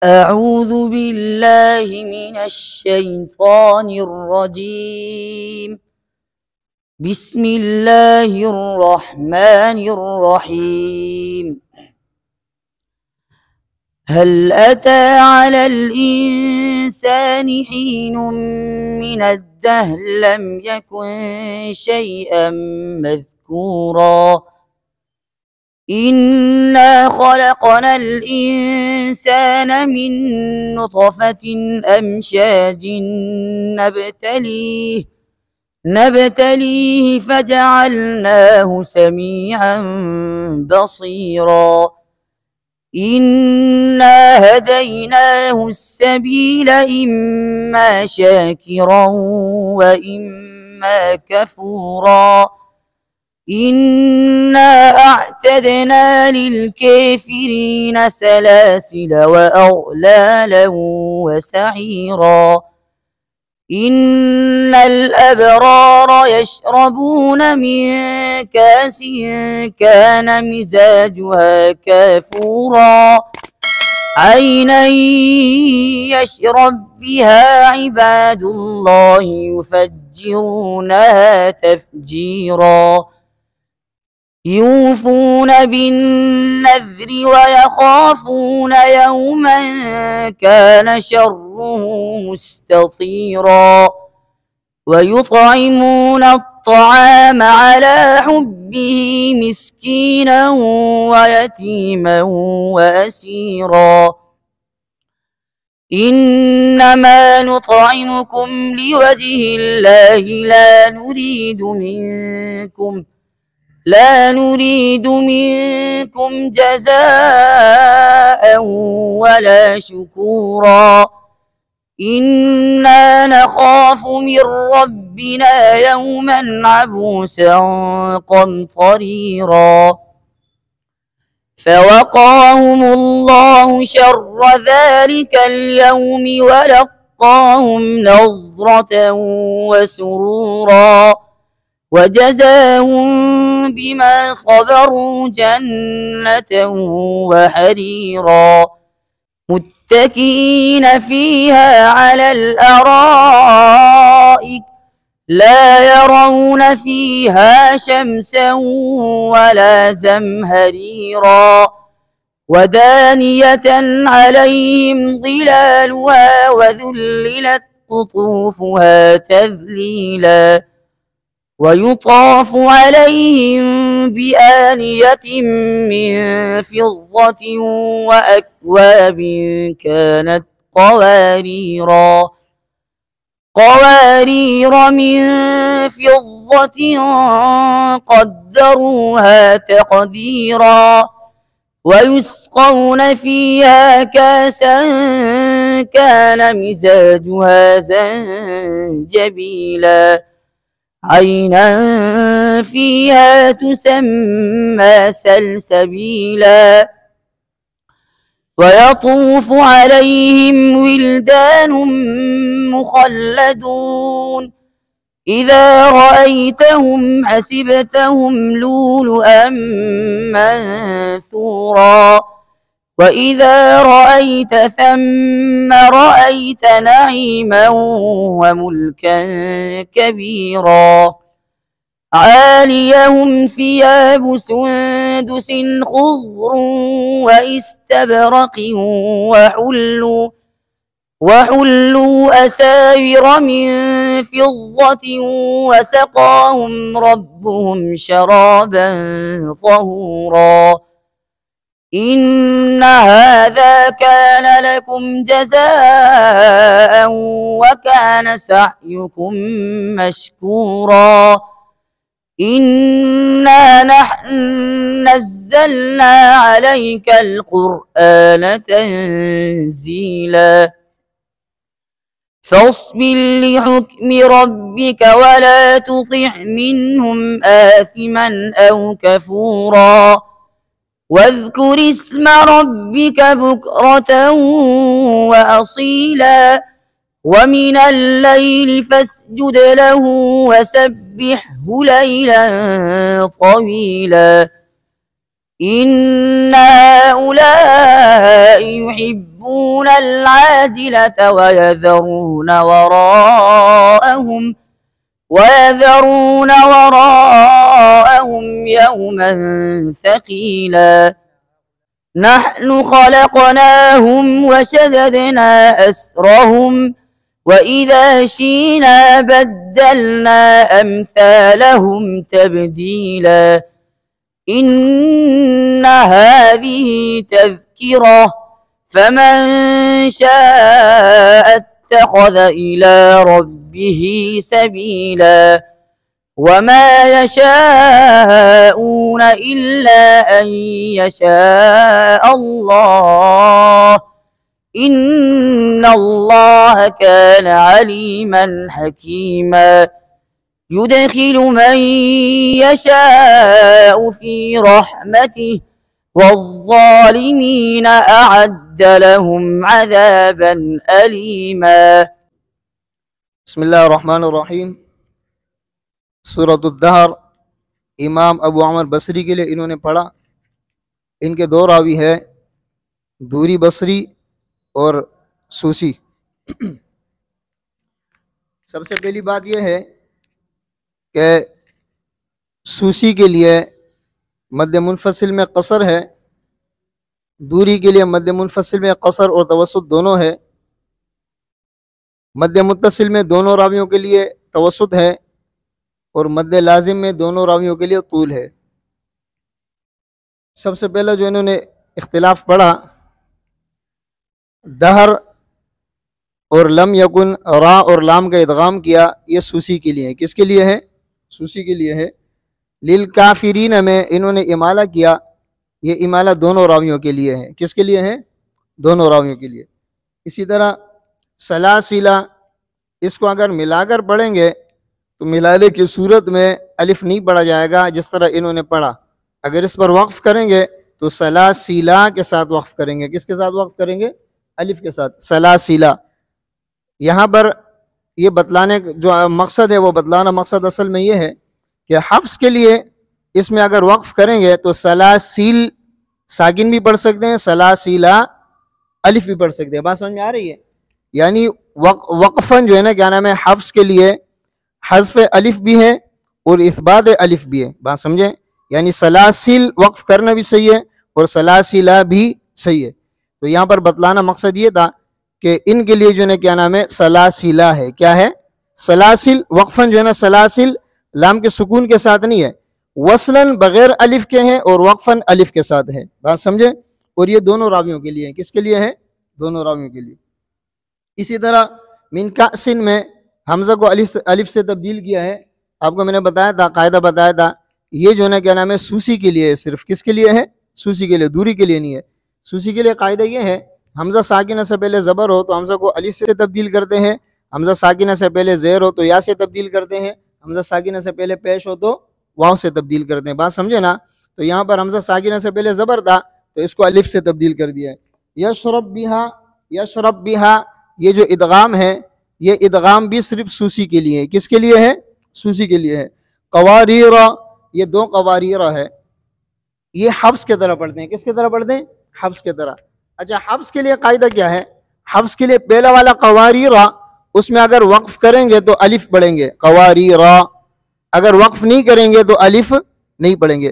أعوذ بالله من الشيطان الرجيم. بسم الله الرحمن الرحيم. هل أتى على الإنسان حين من الدهر لم يكن شيئا مذكورا إنا خلقنا الإنسان من نطفة أمشاج نبتليه فجعلناه سميعا بصيرا إنا هديناه السبيل إما شاكرا وإما كفورا إنا أعتدنا للكافرين سلاسل وأغلالا وسعيرا إن الأبرار يشربون من كأس كان مزاجها كافورا عينا يشرب بها عباد الله يفجرونها تفجيرا يوفون بالنذر ويخافون يوما كان شره مستطيرا ويطعمون الطعام على حبه مسكينا ويتيما وأسيرا إنما نطعمكم لوجه الله لا نريد منكم جزاء ولا شكورا إنا نخاف من ربنا يوما عبوسا قمطريرا فوقاهم الله شر ذلك اليوم ولقاهم نضرة وسرورا وجزاهم بما صبروا جنة وحريرا متكئين فيها على الأرائك لا يرون فيها شمسا ولا زمهريرا ودانية عليهم ظلالها وذللت قطوفها تذليلا ويطاف عليهم بآنية من فضة وأكواب كانت قوارير من فضة قدروها تقديرا ويسقون فيها كاسا كان مزاجها زنجبيلا عينا فيها تسمى سلسبيلا ويطوف عليهم ولدان مخلدون إذا رأيتهم حسبتهم لؤلؤا منثورا وإذا رأيت ثم رأيت نعيما وملكا كبيرا عاليهم ثياب سندس خضر واستبرق وحلوا أساور من فضة وسقاهم ربهم شرابا طهورا إن هذا كان لكم جزاء وكان سعيكم مشكورا إنا نحن نزلنا عليك القرآن تنزيلا فاصبر لحكم ربك ولا تطع منهم آثما أو كفورا واذكر اسم ربك بكرة وأصيلا ومن الليل فاسجد له وسبحه ليلا طويلا إن هؤلاء يحبون العاجلة ويذرون وراءهم يوما ثقيلا نحن خلقناهم وشددنا أسرهم وإذا شئنا بدلنا أمثالهم تبديلا إن هذه تذكرة فمن شاء اتخذ إلى ربه سبيلا وما يشاءون إلا أن يشاء الله إن الله كان عليما حكيما يدخل من يشاء في رحمته والظالمين أعد لهم عذابا أليما. بسم اللہ الرحمن الرحیم. سورۃ الدہر امام ابو عمر بصری کے لیے انہوں نے پڑھا. ان کے دو راوی ہے، دوری بصری اور سوسی. سب سے پہلی بات یہ ہے کہ سوسی کے لیے مد منفصل میں قصر ہے، دوری کے لیے مد منفصل میں قصر اور توسط دونوں ہے، مد متصل میں دونوں راویوں کے لیے توسط ہے اور مد لازم میں دونوں راویوں کے لیے طول ہے. سب سے پہلا جو انہوں نے اختلاف پڑھا، دہر اور لم یکن را اور لام کا ادغام کیا، یہ سوسی کے لیے ہے. کس کے لیے ہے؟ سوسی کے لیے ہے. للکافرین میں انہوں نے امالہ کیا، یہ امالہ دونوں راویوں کے لیے ہے. کس کے لیے ہے؟ دونوں راویوں کے لیے. اسی طرح سلاسلہ، اس کو اگر ملا کر پڑھیں گے تو ملانے کی صورت میں الف نہیں پڑھا جائے گا جس طرح انہوں نے پڑھا. اگر اس پر وقف کریں گے تو سلاسلہ کے ساتھ وقف کریں گے. کس کے ساتھ وقف کریں گے؟ الف کے ساتھ. سلاسلہ. یہاں پر یہ بتلانے جو مقصد ہے وہ بتلانا مقصد اصل میں یہ ہے کہ حفظ کے لیے اس میں اگر وقف کریں گے تو سلاسل ساکن بھی پڑھ سکتے ہیں، سلاسلہ الف بھی پڑھ سکتے ہیں. بات سمجھ میں آ رہی ہے؟ یعنی وقفاً جو ہے نا کیا نام ہے، حفظ کے لیے حذف الف بھی ہے اور اثبات الف بھی ہے. بات سمجھیں؟ یعنی سلاسل وقف کرنا بھی صحیح ہے اور سلاسلہ بھی صحیح ہے. تو یہاں پر بتلانا مقصد یہ تھا کہ ان کے لیے جو ہے کیا نام ہے، سلاسلہ ہے. کیا ہے؟ سلاسل. وقفاً جو ہے نا سلاسل لام کے سکون کے ساتھ نہیں ہے، وصلاً بغیر الف کے ہیں اور وقفاً الف کے ساتھ ہے. بات سمجھیں؟ اور یہ دونوں راویوں کے لیے ہیں. کس کے لیے ہے؟ دونوں راویوں کے لیے. اسی طرح من کأسن میں حمزہ کو الف سے تبدیل کیا ہے. آپ کو میں نے بتایا تھا، قاعدہ بتایا تھا، یہ جو ہے نا کیا نام ہے، سوسی کے لیے ہے. صرف کس کے لیے ہے؟ سوسی کے لیے، دوری کے لیے نہیں ہے. سوسی کے لیے قاعدہ یہ ہے، حمزہ ساکنہ سے پہلے زبر ہو تو حمزہ کو الف سے تبدیل کرتے ہیں، حمزہ ساکنہ سے پہلے زیر ہو تو یا سے تبدیل کرتے ہیں، حمزہ ساکنہ سے پہلے پیش ہو تو واو سے تبدیل کرتے ہیں. بات سمجھے نا؟ تو یہاں پر حمزہ ساکنہ سے پہلے زبر تھا تو اس کو الف سے تبدیل کر دیا ہے. یشرب بہا، یشرب بہا، یہ جو ادغام ہے یہ ادغام بھی صرف سوسی کے لیے ہے. کس کے لیے ہے؟ سوسی کے لیے ہے. قواریرہ، یہ دو قواریرہ ہے، یہ حفظ کے طرح پڑھتے ہیں. کس کے طرح پڑھتے ہیں؟ حفظ کے طرح. اچھا، حفظ کے لیے قاعدہ کیا ہے؟ حفظ کے لیے پہلا والا قواریرہ، اس میں اگر وقف کریں گے تو الف پڑھیں گے، قواریرہ. اگر وقف نہیں کریں گے تو الف نہیں پڑھیں گے.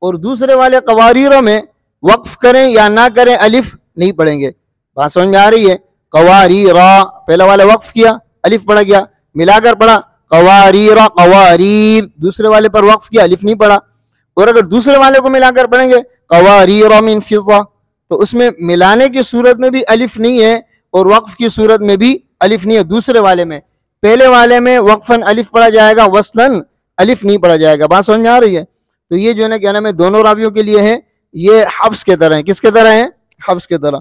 اور دوسرے والے قواریرہ میں وقف کریں یا نہ کریں الف نہیں پڑھیں گے. بات سمجھ میں آ رہی ہے؟ قواریرہ، پہلا والا وقف کیا، الف پڑھا گیا، ملا کر پڑھا قواریرہ، قواریر. دوسرے والے پر وقف کیا، الف نہیں پڑھا. اور اگر دوسرے والے کو ملا کر پڑھیں گے قواریرہ من فضہ، تو اس میں ملانے کی صورت میں بھی الف نہیں ہے اور وقف کی صورت میں بھی الف نہیں ہے. دوسرے والے میں، پہلے والے میں وقفاً الف پڑھا جائے گا، وصلاً الف نہیں پڑھا جائے گا. بات سمجھ میں آ رہی ہے؟ تو یہ جو ہے نا کیا نام ہے، دونوں راویوں کے لیے ہے، یہ حفظ کے طرح ہیں. کس کے طرح ہیں؟ حفظ کے طرح.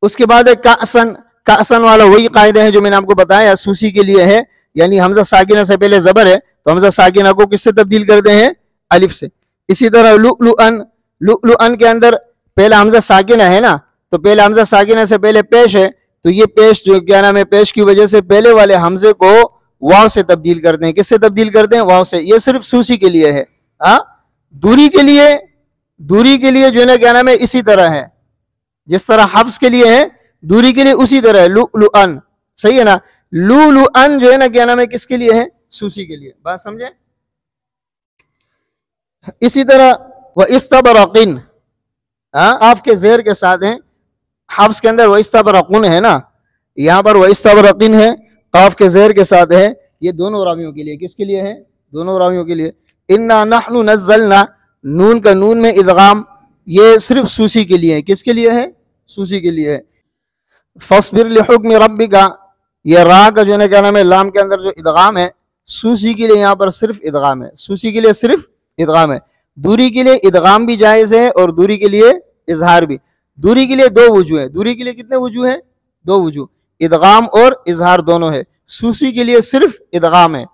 اس کے بعد کأسن، کأسن والا وہی قاعدہ ہے جو میں نے آپ کو بتایا، سوسی کے لیے ہے. یعنی حمزہ ساکنہ سے پہلے زبر ہے تو حمزہ ساکنہ کو کس سے تبدیل کرتے ہیں؟ الف سے. اسی طرح لؤلؤن، لؤلؤن کے اندر پہلا حمزہ ساکنہ ہے نا، تو پہلا حمزہ ساکنہ سے پہلے پیش ہے تو یہ پیش جو کیا نام ہے، پیش کی وجہ سے پہلے والے حمزے کو واو سے تبدیل کرتے ہیں. کس سے تبدیل کرتے ہیں؟ واو سے. یہ صرف سوسی کے لیے ہے. دوری کے لیے دوری کے لیے جو ہے نا کیا نام ہے اسی طرح ہے، جس طرح حفظ کے لیے ہے دوری کے لیے اسی طرح ہے، لؤلؤن، صحیح ہے نا، لؤلؤن جو ہے نا کیا نام ہے کس کے لیے ہے؟ سوسی کے لیے، بات سمجھے؟ اسی طرح وَإِسْتَبْرَقٍ، آپ کے زیر کے ساتھ ہیں، حفظ کے اندر وَإِسْتَبْرَقُن ہے نا، یہاں پر وَإِسْتَبْرَقٍ ہے، قاف کے زیر کے ساتھ ہے، یہ دونوں راویوں کے لیے، کس کے لیے ہے؟ دونوں راویوں کے لیے۔ اِنَّا نَحْنُ نَزَّلْنَا، نون کا نون میں ادغام، یہ صرف سوسی کے لیے ہے، کس کے لیے ہے؟ سوسی کے لیے ہے۔ فَاصْبِرْ لِحُکْمِ رَبِّكَ، یہ را کا جو ہے نا کیا نام ہے لام کے اندر جو ادغام ہے، سوسی کے لیے یہاں پر صرف ادغام ہے، سوسی کے لیے صرف ادغام ہے۔ دوری کے لیے ادغام بھی جائز ہے اور دوری کے لیے اظہار بھی۔ دوری کے لیے دو وجوہ ہے، دوری کے لیے کتنے وجوہ ہیں؟ دو وجوہ، ادغام اور اظہار دونوں ہے، سوسی کے لیے صرف ادغام ہے،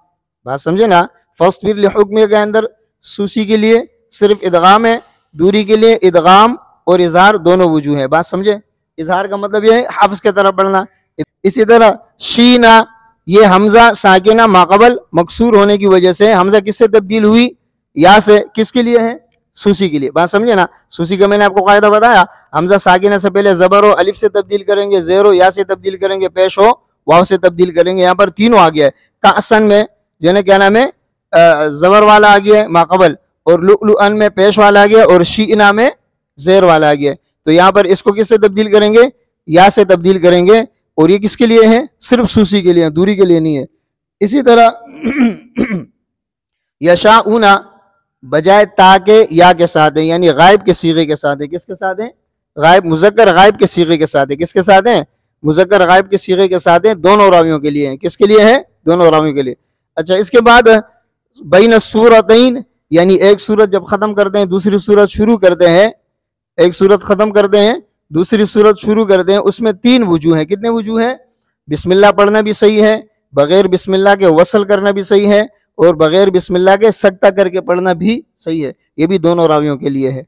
بات سمجھے نا۔ فَاصْبِرْ لِحُکْمِ کے اندر سوسی کے لیے صرف ادغام ہے، دوری کے لیے ادغام اور اظہار دونوں وجوہ ہے، بات سمجھے؟ اظہار کا مطلب یہ ہے حفظ کی طرح پڑھنا۔ اسی طرح شینا، یہ حمزہ ساکنہ ماقبل مکسور ہونے کی وجہ سے حمزہ کس سے تبدیل ہوئی؟ یا سے، کس کے لیے ہے؟ سوسی کے لیے، بات سمجھے نا۔ سوسی کا میں نے آپ کو قاعدہ بتایا، حمزہ ساکنہ سے پہلے زبر ہو الف سے تبدیل کریں گے، زیر ہو یا سے تبدیل کریں گے، پیش ہو واو سے تبدیل کریں گے، یہاں پر تینوں آ گیا ہے۔ کاسن میں جو ہے نا کیا نام ہے زبر والا آ گیا ہے ماقبل، اور لؤلؤن میں پیش والا آ گیا، اور شینا میں زیر والا آ گیا ہے، تو یہاں پر اس کو کس سے تبدیل کریں گے؟ یا سے تبدیل کریں گے، اور یہ کس کے لیے ہے؟ صرف سوسی کے لیے، دوری کے لیے نہیں ہے۔ اسی طرح یشاؤن بجائے تا کے یا کے ساتھ ہے، یعنی غائب کے صیغے کے ساتھ ہے، کس کے ساتھ ہے؟ غائب، مذکر غائب کے صیغے کے ساتھ ہے، کس کے ساتھ ہے؟ مذکر غائب کے صیغے کے ساتھ ہے، دونوں راویوں کے لیے ہیں، کس کے لیے ہے؟ دونوں راویوں کے لیے۔ اچھا، اس کے بعد بین السورتین، یعنی ایک سورت جب ختم کرتے ہیں دوسری سورت شروع کرتے ہیں، ایک سورت ختم کرتے ہیں دوسری سورت شروع کرتے ہیں، اس میں تین وجوہ ہیں، کتنے وجوہ ہیں؟ بسم اللہ پڑھنا بھی صحیح ہے، بغیر بسم اللہ کے وصل کرنا بھی صحیح ہے، اور بغیر بسم اللہ کے سکتہ کر کے پڑھنا بھی صحیح ہے، یہ بھی دونوں راویوں کے لیے ہے۔